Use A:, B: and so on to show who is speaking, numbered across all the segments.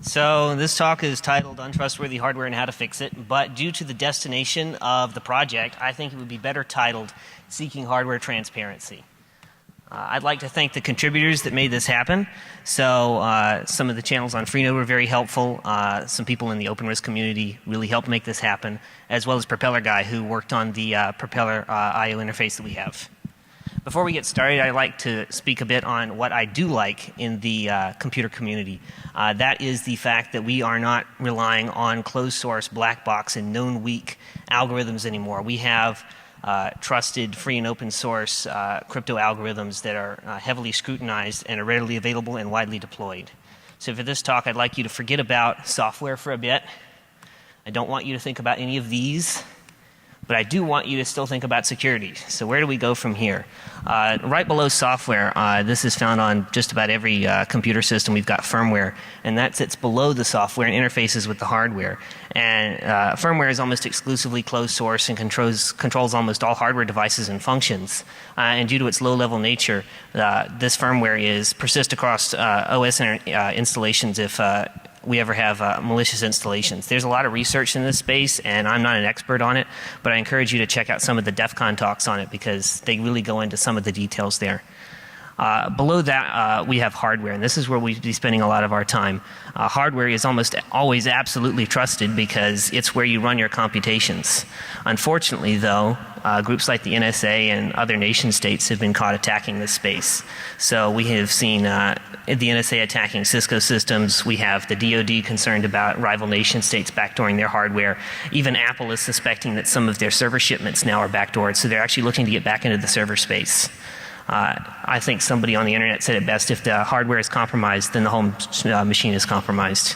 A: So this talk is titled Untrustworthy Hardware and How to Fix It, but due to the destination of the project, I think it would be better titled Seeking Hardware Transparency. I'd like to thank the contributors that made this happen. So some of the channels on Freenode were very helpful. Some people in the OpenRISC community really helped make this happen, as well as Propeller Guy, who worked on the Propeller I/O interface that we have. Before we get started, I'd like to speak a bit on what I do like in the computer community. That is the fact that we are not relying on closed source, black box, and known weak algorithms anymore. We have trusted, free, and open source crypto algorithms that are heavily scrutinized and are readily available and widely deployed. So for this talk, I'd like you to forget about software for a bit. I don't want you to think about any of these. But I do want you to still think about security. So where do we go from here? Right below software, this is found on just about every computer system. We've got firmware, and that sits below the software and interfaces with the hardware. And firmware is almost exclusively closed source and controls almost all hardware devices and functions. And due to its low-level nature, this firmware persists across OS installations if we ever have malicious installations. There's a lot of research in this space, and I'm not an expert on it, but I encourage you to check out some of the DEF CON talks on it because they really go into some of the details there. Below that, we have hardware, and this is where we'd be spending a lot of our time. Hardware is almost always absolutely trusted because it's where you run your computations. Unfortunately, though, groups like the NSA and other nation states have been caught attacking this space. So we have seen the NSA attacking Cisco systems. We have the DoD concerned about rival nation states backdooring their hardware. Even Apple is suspecting that some of their server shipments now are backdoored, so they're actually looking to get back into the server space. I think somebody on the internet said it best: if the hardware is compromised, then the whole machine is compromised.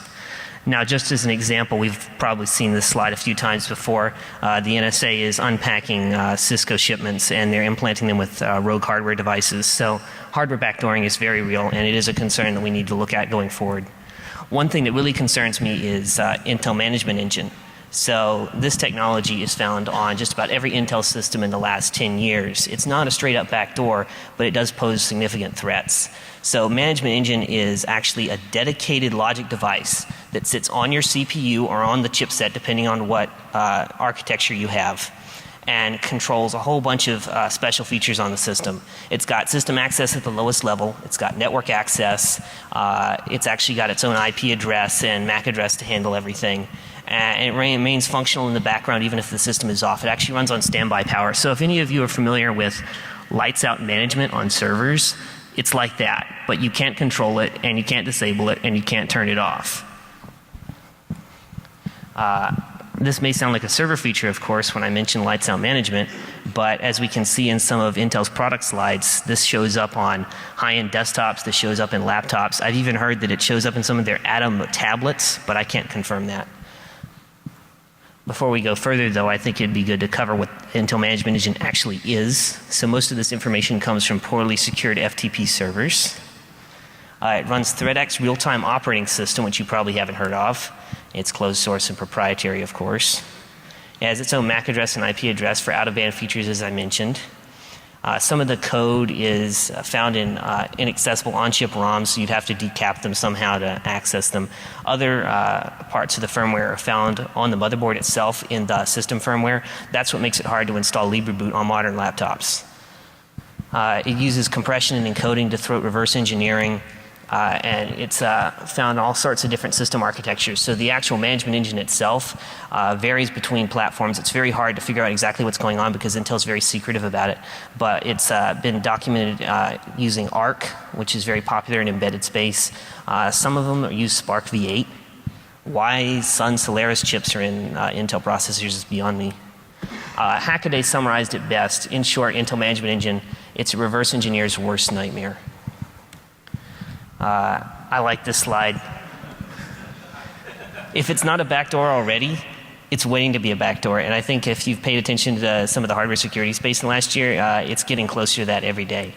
A: Now, just as an example, we've probably seen this slide a few times before. The NSA is unpacking Cisco shipments, and they're implanting them with rogue hardware devices. So hardware backdooring is very real, and it is a concern that we need to look at going forward. One thing that really concerns me is Intel Management Engine. So this technology is found on just about every Intel system in the last 10 years. It's not a straight up backdoor, but it does pose significant threats. So Management Engine is actually a dedicated logic device that sits on your CPU or on the chipset, depending on what architecture you have, and controls a whole bunch of special features on the system. It's got system access at the lowest level. It's got network access. It's actually got its own IP address and MAC address to handle everything. And it remains functional in the background even if the system is off. It actually runs on standby power. So if any of you are familiar with lights out management on servers, it's like that. But you can't control it, and you can't disable it, and you can't turn it off. This may sound like a server feature, of course, when I mention lights out management, but as we can see in some of Intel's product slides, this shows up on high-end desktops, this shows up in laptops. I've even heard that it shows up in some of their Atom tablets, but I can't confirm that. Before we go further, though, I think it'd be good to cover what Intel Management Engine actually is. So most of this information comes from poorly secured FTP servers. It runs ThreadX real-time operating system, which you probably haven't heard of. It's closed source and proprietary, of course. It has its own MAC address and IP address for out-of-band features, as I mentioned. Some of the code is found in inaccessible on-chip ROMs, so you'd have to decap them somehow to access them. Other parts of the firmware are found on the motherboard itself in the system firmware. That's what makes it hard to install LibreBoot on modern laptops. It uses compression and encoding to throat reverse engineering. And it's found in all sorts of different system architectures. So the actual management engine itself varies between platforms. It's very hard to figure out exactly what's going on because Intel's very secretive about it. But it's been documented using ARC, which is very popular in embedded space. Some of them use Spark V8. Why Sun Solaris chips are in Intel processors is beyond me. Hackaday summarized it best. In short, Intel Management Engine, it's a reverse engineer's worst nightmare. I like this slide. If it's not a backdoor already, it's waiting to be a backdoor. And I think if you've paid attention to some of the hardware security space in the last year, it's getting closer to that every day.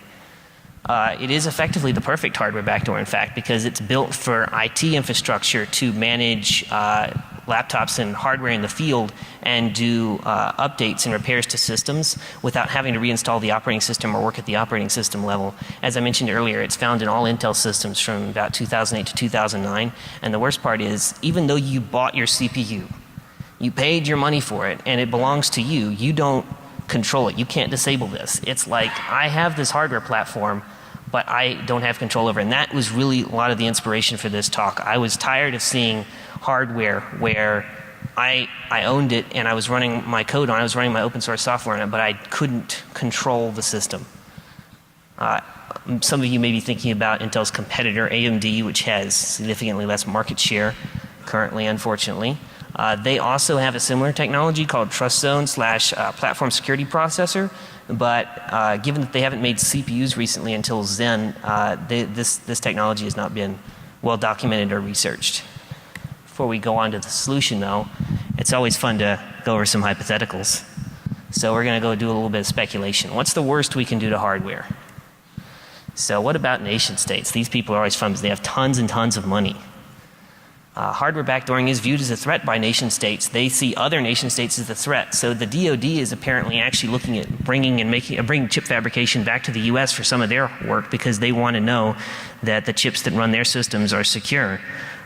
A: It is effectively the perfect hardware backdoor, in fact, because it's built for IT infrastructure to manage laptops and hardware in the field and do updates and repairs to systems without having to reinstall the operating system or work at the operating system level. As I mentioned earlier, it's found in all Intel systems from about 2008 to 2009. And the worst part is, even though you bought your CPU, you paid your money for it, and it belongs to you, you don't control it. You can't disable this. It's like, I have this hardware platform, but I don't have control over it. And that was really a lot of the inspiration for this talk. I was tired of seeing hardware where I owned it and I was running my code on it, I was running my open source software on it, but I couldn't control the system. Some of you may be thinking about Intel's competitor, AMD, which has significantly less market share currently, unfortunately. They also have a similar technology called Trust Zone / Platform Security Processor, but given that they haven't made CPUs recently until Zen, this technology has not been well documented or researched. Before we go on to the solution though, it's always fun to go over some hypotheticals. So we're going to go do a little bit of speculation. What's the worst we can do to hardware? So what about nation states? These people are always fun because they have tons and tons of money. Hardware backdooring is viewed as a threat by nation states. They see other nation states as a threat. So the DoD is apparently actually looking at bringing chip fabrication back to the U.S. for some of their work because they want to know that the chips that run their systems are secure.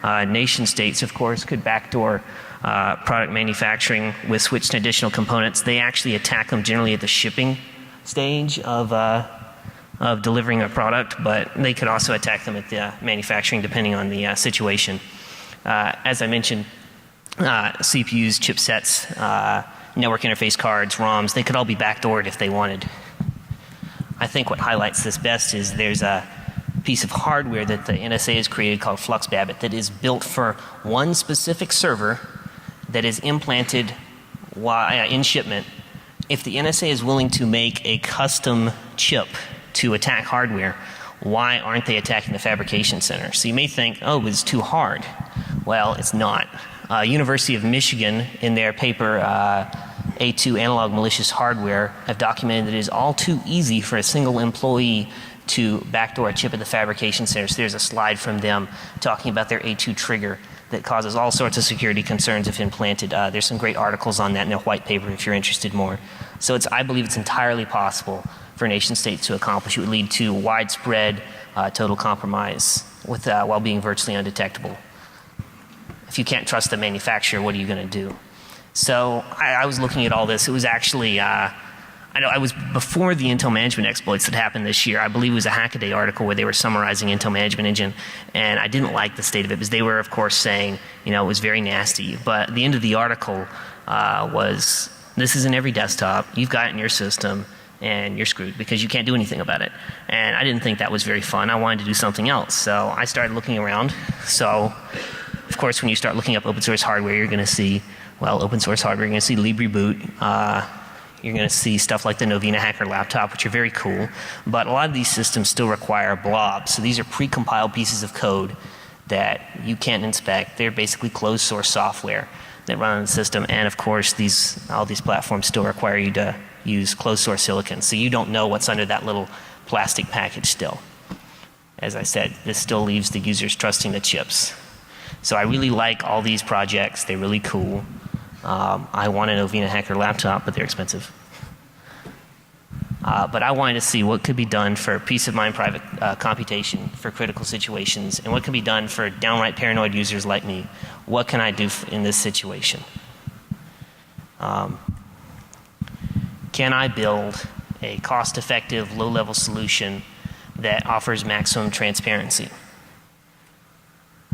A: Nation states, of course, could backdoor product manufacturing with switched additional components. They actually attack them generally at the shipping stage of delivering a product, but they could also attack them at the manufacturing depending on the situation. As I mentioned, CPUs, chipsets, network interface cards, ROMs, they could all be backdoored if they wanted. I think what highlights this best is there's a piece of hardware that the NSA has created called FluxBabbit that is built for one specific server that is implanted in shipment. If the NSA is willing to make a custom chip to attack hardware, why aren't they attacking the fabrication center? So you may think, oh, it's too hard. Well, it's not. University of Michigan, in their paper A2 Analog Malicious Hardware, have documented that it is all too easy for a single employee to backdoor a chip at the fabrication center. So there's a slide from them talking about their A2 trigger that causes all sorts of security concerns if implanted. There's some great articles on that in their white paper if you're interested more. So I believe it's entirely possible for nation states to accomplish. It would lead to widespread total compromise while being virtually undetectable. If you can't trust the manufacturer, what are you going to do? So I was looking at all this. It was actually, I was before the Intel management exploits that happened this year. I believe it was a Hackaday article where they were summarizing Intel Management Engine, and I didn't like the state of it because they were, of course, saying, it was very nasty. But the end of the article was, this is in every desktop. You've got it in your system, and you're screwed because you can't do anything about it. And I didn't think that was very fun. I wanted to do something else. So I started looking around. So, of course, when you start looking up open source hardware, you're going to see, open source hardware, you're going to see LibreBoot. You're going to see stuff like the Novena Hacker laptop, which are very cool. But a lot of these systems still require blobs. So these are pre-compiled pieces of code that you can't inspect. They're basically closed source software that run on the system. And of course, all these platforms still require you to use closed source silicon. So you don't know what's under that little plastic package still. As I said, this still leaves the users trusting the chips. So I really like all these projects. They're really cool. I want a Novena Hacker laptop, but they're expensive. But I wanted to see what could be done for peace of mind private computation for critical situations, and what can be done for downright paranoid users like me. What can I do in this situation? Can I build a cost-effective, low-level solution that offers maximum transparency?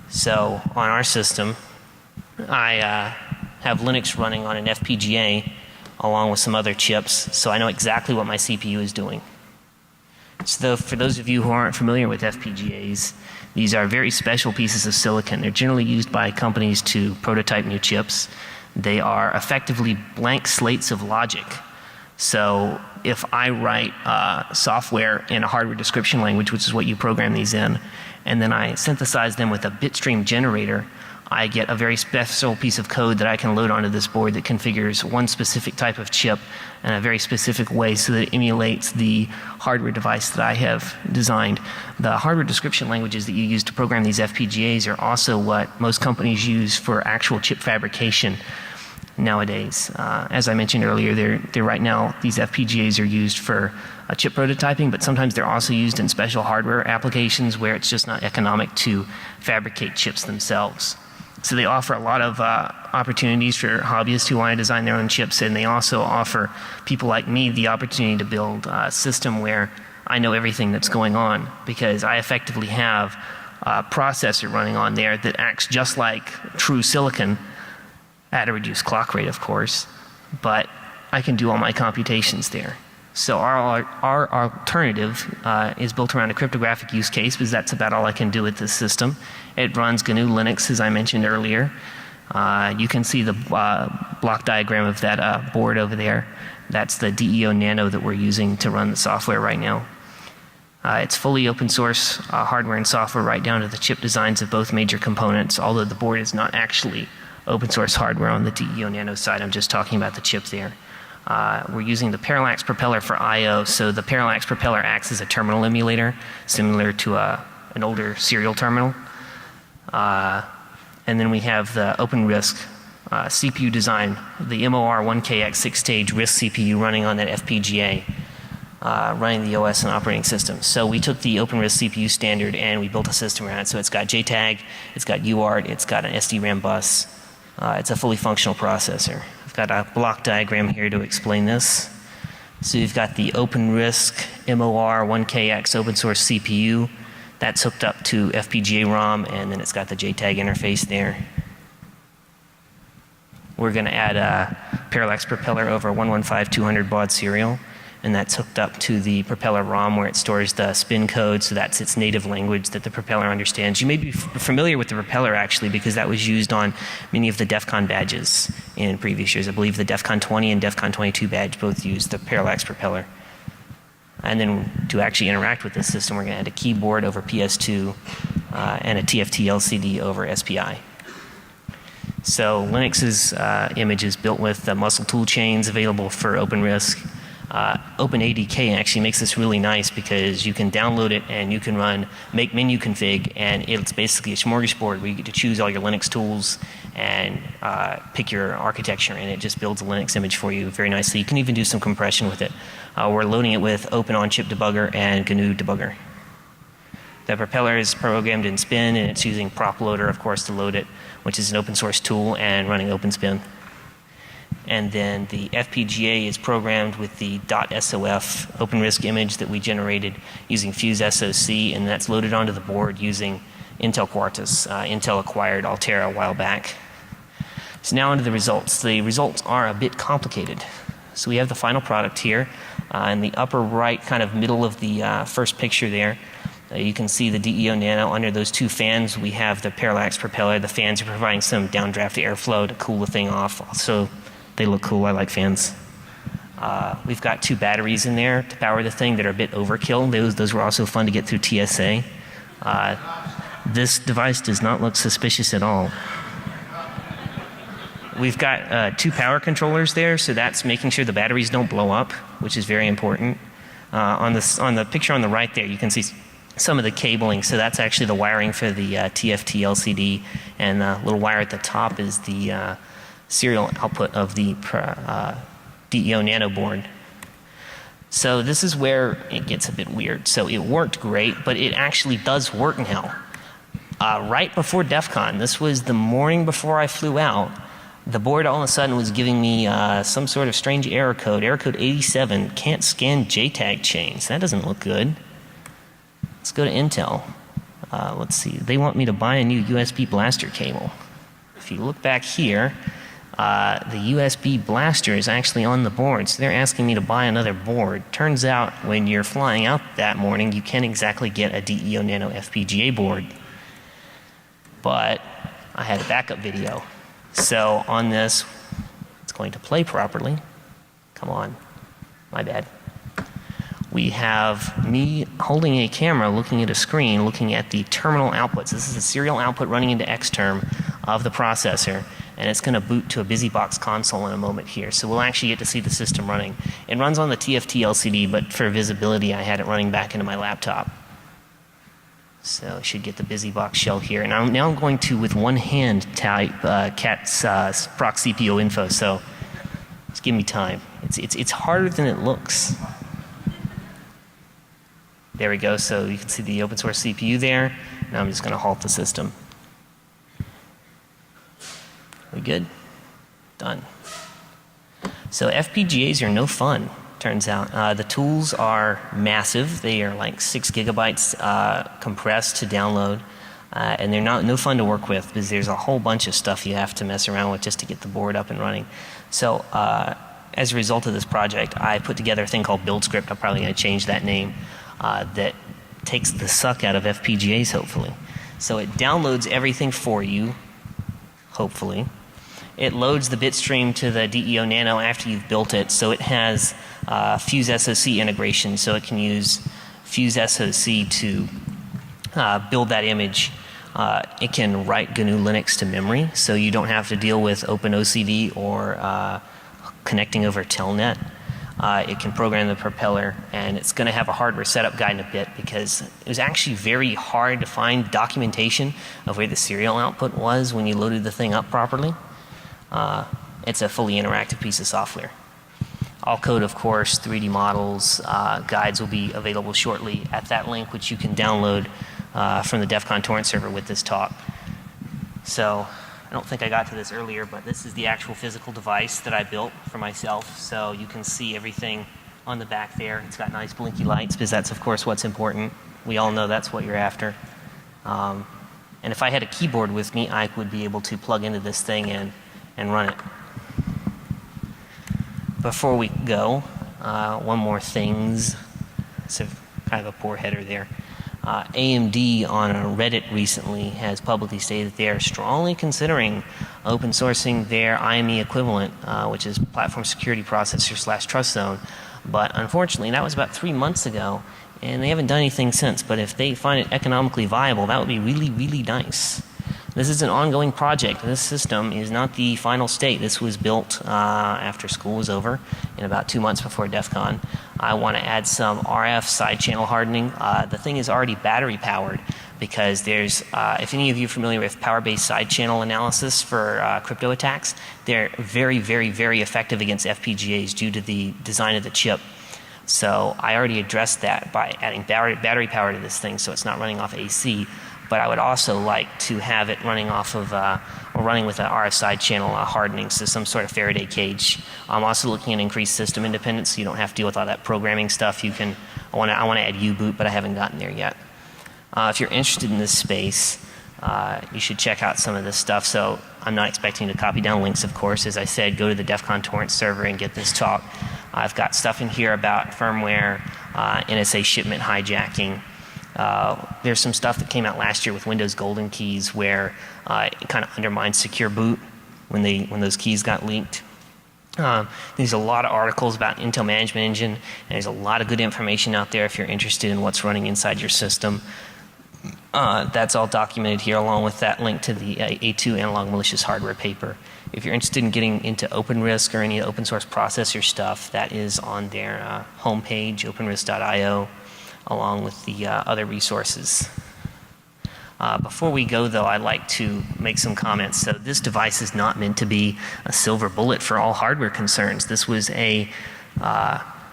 A: So on our system, I have Linux running on an FPGA along with some other chips, so I know exactly what my CPU is doing. So for those of you who aren't familiar with FPGAs, these are very special pieces of silicon. They're generally used by companies to prototype new chips. They are effectively blank slates of logic. So if I write software in a hardware description language, which is what you program these in, and then I synthesize them with a bitstream generator, I get a very special piece of code that I can load onto this board that configures one specific type of chip in a very specific way so that it emulates the hardware device that I have designed. The hardware description languages that you use to program these FPGAs are also what most companies use for actual chip fabrication nowadays. As I mentioned earlier, they're right now, these FPGAs are used for chip prototyping, but sometimes they're also used in special hardware applications where it's just not economic to fabricate chips themselves. So they offer a lot of opportunities for hobbyists who want to design their own chips, and they also offer people like me the opportunity to build a system where I know everything that's going on, because I effectively have a processor running on there that acts just like true silicon at a reduced clock rate, of course, but I can do all my computations there. So our alternative is built around a cryptographic use case, because that's about all I can do with this system. It runs GNU Linux, as I mentioned earlier. You can see the block diagram of that board over there. That's the DEO Nano that we're using to run the software right now. It's fully open source hardware and software right down to the chip designs of both major components, although the board is not actually open source hardware on the DEO Nano side. I'm just talking about the chip there. We're using the parallax propeller for I/O, so the parallax propeller acts as a terminal emulator, similar to an older serial terminal. And then we have the OpenRISC CPU design, the MOR 1KX 6-stage RISC CPU running on that FPGA, running the OS and operating system. So we took the OpenRISC CPU standard and we built a system around it. So it's got JTAG, it's got UART, it's got an SDRAM bus. It's a fully functional processor. I've got a block diagram here to explain this. So you've got the OpenRISC MOR 1KX open source CPU. That's hooked up to FPGA ROM, and then it's got the JTAG interface there. We're going to add a parallax propeller over 115-200 baud serial, and that's hooked up to the propeller ROM where it stores the spin code, so that's its native language that the propeller understands. You may be familiar with the propeller actually, because that was used on many of the DEF CON badges in previous years. I believe the DEF CON 20 and DEF CON 22 badge both used the parallax propeller. And then to actually interact with this system, we're going to add a keyboard over PS2 and a TFT LCD over SPI. So Linux's image is built with the muscle tool chains available for OpenRISC. OpenADK actually makes this really nice because you can download it and you can run make menu config, and it's basically a smorgasbord where you get to choose all your Linux tools and pick your architecture, and it just builds a Linux image for you very nicely. You can even do some compression with it. We're loading it with Open on-chip debugger and GNU debugger. The propeller is programmed in Spin, and it's using PropLoader, of course, to load it, which is an open source tool, and running OpenSpin. And then the FPGA is programmed with the .sof OpenRISC image that we generated using Fuse SoC, and that's loaded onto the board using Intel Quartus. Intel acquired Altera a while back. So now onto the results. The results are a bit complicated. So we have the final product here. In the upper right, kind of middle of the first picture there, you can see the DEO Nano. Under those two fans, we have the parallax propeller. The fans are providing some downdraft airflow to cool the thing off. Also, they look cool. I like fans. We've got two batteries in there to power the thing that are a bit overkill. Those were also fun to get through TSA. This device does not look suspicious at all. We've got two power controllers there, so that's making sure the batteries don't blow up, which is very important. On the picture on the right there, you can see some of the cabling. So that's actually the wiring for the TFT LCD, and the little wire at the top is the serial output of the DEO Nano board. So this is where it gets a bit weird. So it worked great, but it actually does work now. Right before DEF CON, this was the morning before I flew out, the board all of a sudden was giving me some sort of strange error code. Error code 87, can't scan JTAG chains. That doesn't look good. Let's go to Intel. Let's see. They want me to buy a new USB blaster cable. If you look back here, the USB blaster is actually on the board, so they're asking me to buy another board. Turns out when you're flying out that morning, you can't exactly get a DEO Nano FPGA board. But I had a backup video. So on this, it's going to play properly. Come on, my bad. We have me holding a camera, looking at a screen, looking at the terminal outputs. This is a serial output running into Xterm of the processor, and it's going to boot to a BusyBox console in a moment here. So we'll actually get to see the system running. It runs on the TFT LCD, but for visibility I had it running back into my laptop. So I should get the BusyBox shell here. And now I'm going to, with one hand, type cat's proc CPU info, so just give me time. It's harder than it looks. There we go, so you can see the open source CPU there. Now I'm just going to halt the system. We good? Done. So FPGAs are no fun, turns out. The tools are massive. They are like 6 gigabytes compressed to download. And they're no fun to work with because there's a whole bunch of stuff you have to mess around with just to get the board up and running. So as a result of this project, I put together a thing called BuildScript. I'm probably going to change that name. That takes the suck out of FPGAs, hopefully. So it downloads everything for you, hopefully. It loads the bit stream to the DEO Nano after you've built it, so it has Fuse SoC integration, so it can use Fuse SoC to build that image. It can write GNU Linux to memory, so you don't have to deal with OpenOCD or connecting over Telnet. It can program the propeller, and it's going to have a hardware setup guide in a bit because it was actually very hard to find documentation of where the serial output was when you loaded the thing up properly. It's a fully interactive piece of software. All code, of course, 3D models, guides will be available shortly at that link, which you can download from the DEF CON torrent server with this talk. So I don't think I got to this earlier, but this is the actual physical device that I built for myself. So you can see everything on the back there. It's got nice blinky lights because that's, of course, what's important. We all know that's what you're after. And if I had a keyboard with me, I would be able to plug into this thing and run it. Before we go, one more thing. It's kind of a poor header there. AMD on a Reddit recently has publicly stated that they are strongly considering open sourcing their IME equivalent, which is Platform Security Processor / Trust Zone. But unfortunately, that was about 3 months ago, and they haven't done anything since. But if they find it economically viable, that would be really, really nice. This is an ongoing project. This system is not the final state. This was built after school was over in about 2 months before DEF CON. I want to add some RF side channel hardening. The thing is already battery powered because there's, if any of you are familiar with power-based side channel analysis for crypto attacks, they're very, very, very effective against FPGAs due to the design of the chip. So I already addressed that by adding battery power to this thing so it's not running off AC. But I would also like to have it running off of, or running with an RF side channel hardening, so some sort of Faraday cage. I'm also looking at increased system independence, so you don't have to deal with all that programming stuff. I want to add U-boot, but I haven't gotten there yet. If you're interested in this space, you should check out some of this stuff. So I'm not expecting to copy down links, of course. As I said, go to the DEF CON torrent server and get this talk. I've got stuff in here about firmware, NSA shipment hijacking. There's some stuff that came out last year with Windows Golden Keys where it kind of undermines secure boot when those keys got leaked. There's a lot of articles about Intel Management Engine, and there's a lot of good information out there if you're interested in what's running inside your system. That's all documented here along with that link to the A2 analog malicious hardware paper. If you're interested in getting into OpenRisk or any open source processor stuff, that is on their homepage, openrisk.io. along with the other resources. Before we go, though, I'd like to make some comments. So this device is not meant to be a silver bullet for all hardware concerns. This was a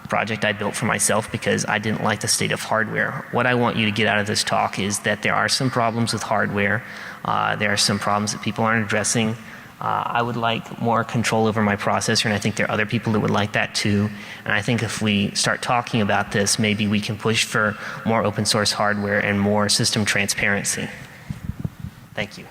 A: project I built for myself because I didn't like the state of hardware. What I want you to get out of this talk is that there are some problems with hardware. There are some problems that people aren't addressing. I would like more control over my processor, and I think there are other people that would like that too. And I think if we start talking about this, maybe we can push for more open source hardware and more system transparency. Thank you.